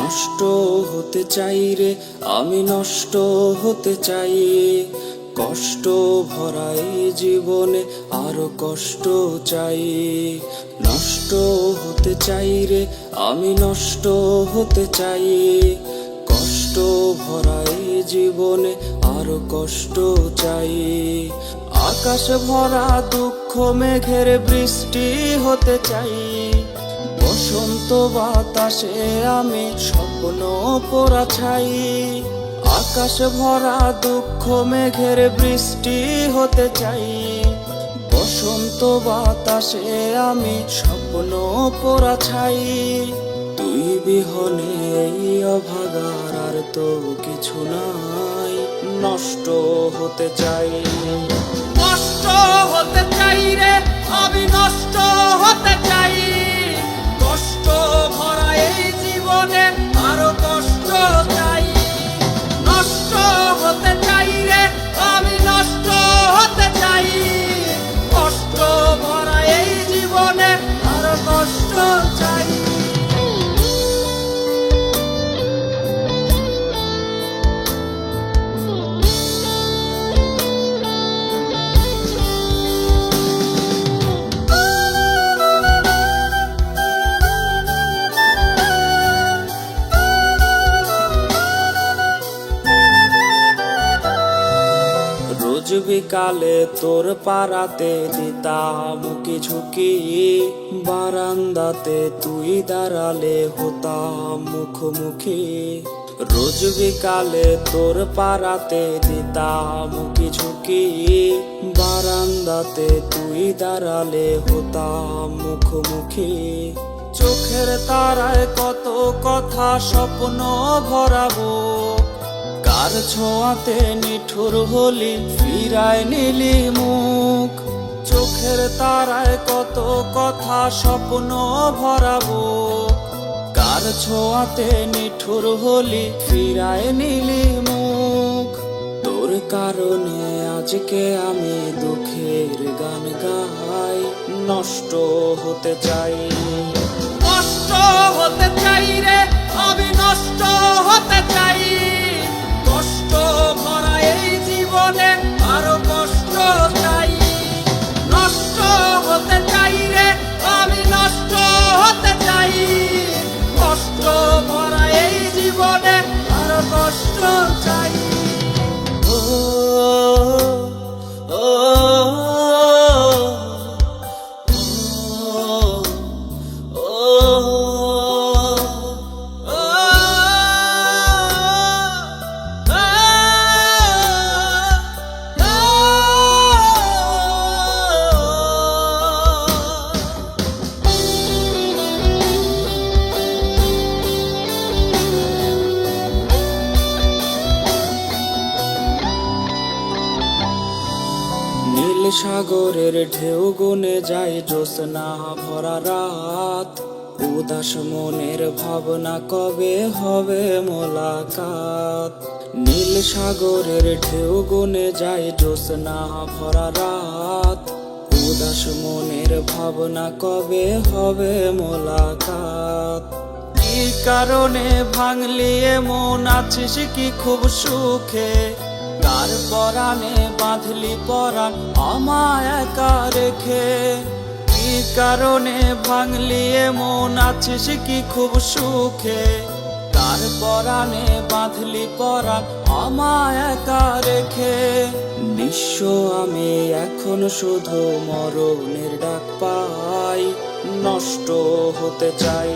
নষ্ট হতে চাই রে, আমি নষ্ট হতে চাই। কষ্ট ভরা এই জীবনে আরো কষ্ট চাই। নষ্ট হতে চাই রে, আমি নষ্ট হতে চাই। কষ্ট ভরা এই জীবনে আরো কষ্ট চাই। আকাশ ভরা দুঃখ মেঘের বৃষ্টি হতে চাই। বসন্ত বাতাসে আমি স্বপ্ন পোড়া ছাই। আকাশ ভরা দুঃখ মেঘের বৃষ্টি হতে চাই। বসন্ত বাতাসে আমি স্বপ্ন পোড়া ছাই। তুই বিহনে এই অভাগার আর তো কিছু নাই। নষ্ট হতে চাই, নষ্ট হতে চাই রে, আমি নষ্ট হতে চাই। কষ্ট ভরা এই জীবনে আরো কষ্ট চাই। নষ্ট হতে চাই রে, আমি নষ্ট হতে চাই। কষ্ট ভরা এই জীবনে আরো কষ্ট চাই। রোজ বিকালে তোর পাড়াতে দিতাম উকি ঝুঁকি। বারান্দাতে তুই দাঁড়ালে হতাম মুখোমুখি। রোজ বিকালে তোর পাড়াতে দিতাম উকি ঝুঁকি। বারান্দাতে তুই দাঁড়ালে হতাম মুখোমুখি। চোখের তারায় কত কথা স্বপ্ন ভরাবো। কার ছোঁয়াতে নিঠুর হলি ফিরায় নিলি মুখ। চোখের তারায় কত কথা স্বপ্ন ভরাবো। কার ছোঁয়াতে নিঠুর হলি ফিরায় নিলি মুখ। তোর কারণে আজকে আমি দুঃখের গান গাই। নষ্ট হতে চাই, নষ্ট হতে চাই রে, আমি নষ্ট হতে চাই। কষ্ট ভরা এই জীবনে আরো কষ্ট চাই। নষ্ট হতে চাই রে, আমি নষ্ট হতে চাই। কষ্ট ভরা এই জীবনে আরো কষ্ট চাই। ও ও নীল সাগরের ঢেউ গুনে যায় জ্যোৎস্না ভরা রাত। উদাস মনের ভাবনা কবে হবে মোলাকাত। নীল সাগরের ঢেউ গুনে যায় জ্যোৎস্না ভরা রাত। উদাস মনের ভাবনা কবে হবে মোলাকাত। কি কারণে ভাঙলি মন আছিস কি খুব সুখে। কার পরাণে বাঁধলি পরাণ আমায় একা রেখে। কি কারণে ভাঙলি মন আছিস কি খুব সুখে। কার পরাণে বাঁধলি পরাণ আমায় একা রেখে। নিঃস্ব আমি এখন শুধু মরণের ডাক পাই। নষ্ট হতে চাই।